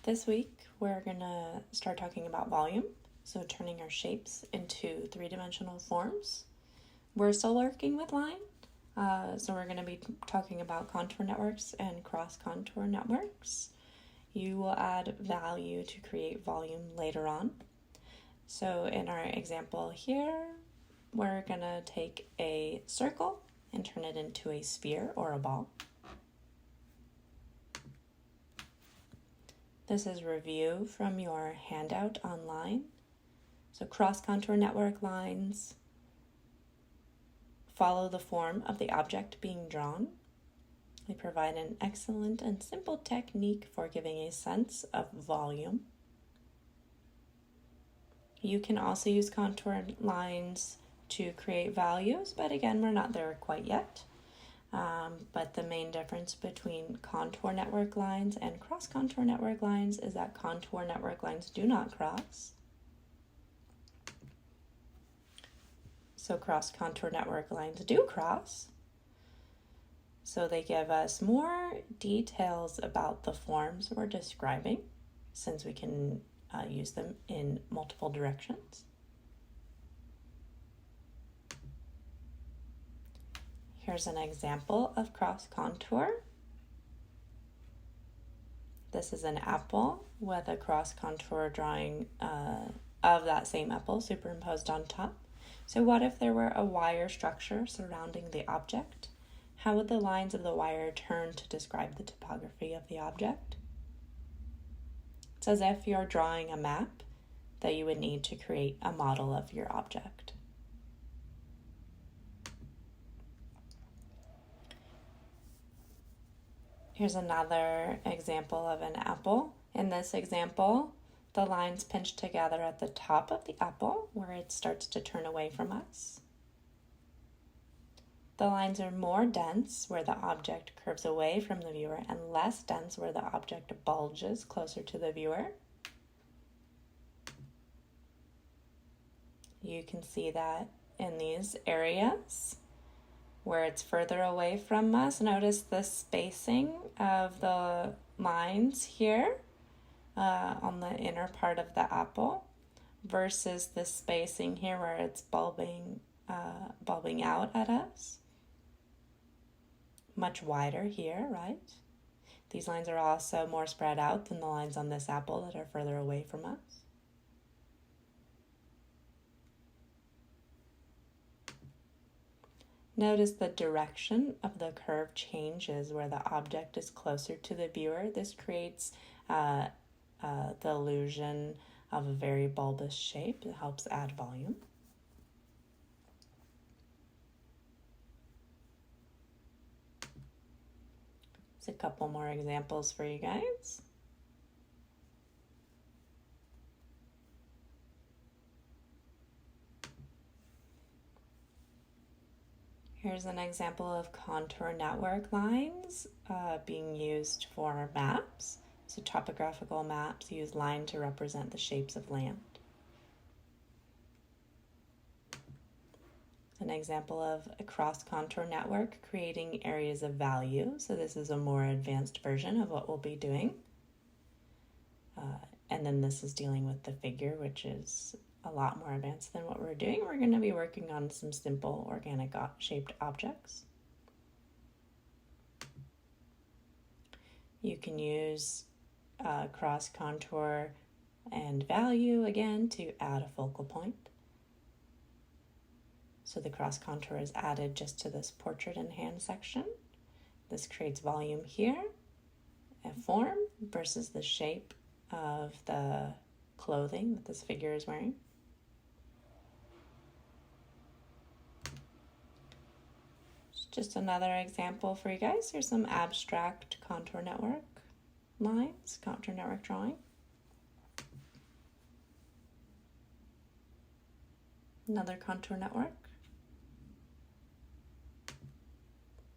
This week, we're going to start talking about volume, so turning our shapes into three-dimensional forms. We're still working with line, so we're going to be talking about contour networks and cross-contour networks. You will add value to create volume later on. So in our example here, we're going to take a circle and turn it into a sphere or a ball. This is review from your handout online. So cross-contour network lines follow the form of the object being drawn. They provide an excellent and simple technique for giving a sense of volume. You can also use contour lines to create values, but again, we're not there quite yet. But the main difference between contour network lines and cross-contour network lines is that contour network lines do not cross. So cross-contour network lines do cross. So they give us more details about the forms we're describing, since we can use them in multiple directions. Here's an example of cross-contour. This is an apple with a cross-contour drawing of that same apple superimposed on top. So what if there were a wire structure surrounding the object? How would the lines of the wire turn to describe the topography of the object? It's as if you're drawing a map that you would need to create a model of your object. Here's another example of an apple. In this example, the lines pinch together at the top of the apple where it starts to turn away from us. The lines are more dense where the object curves away from the viewer and less dense where the object bulges closer to the viewer. You can see that in these areas where it's further away from us. Notice the spacing of the lines here on the inner part of the apple versus the spacing here where it's bulbing out at us. Much wider here, right? These lines are also more spread out than the lines on this apple that are further away from us. Notice the direction of the curve changes where the object is closer to the viewer. This creates the illusion of a very bulbous shape. It helps add volume. There's a couple more examples for you guys. Here's an example of contour network lines being used for maps. So topographical maps use line to represent the shapes of land. An example of a cross-contour network creating areas of value. So this is a more advanced version of what we'll be doing. And then this is dealing with the figure, which is a lot more advanced than what we're doing. We're going to be working on some simple organic shaped objects. You can use cross-contour and value again to add a focal point. So the cross-contour is added just to this portrait and hand section. This creates volume here, a form versus the shape of the clothing that this figure is wearing. Just another example for you guys. Here's some abstract contour network lines, contour network drawing. Another contour network.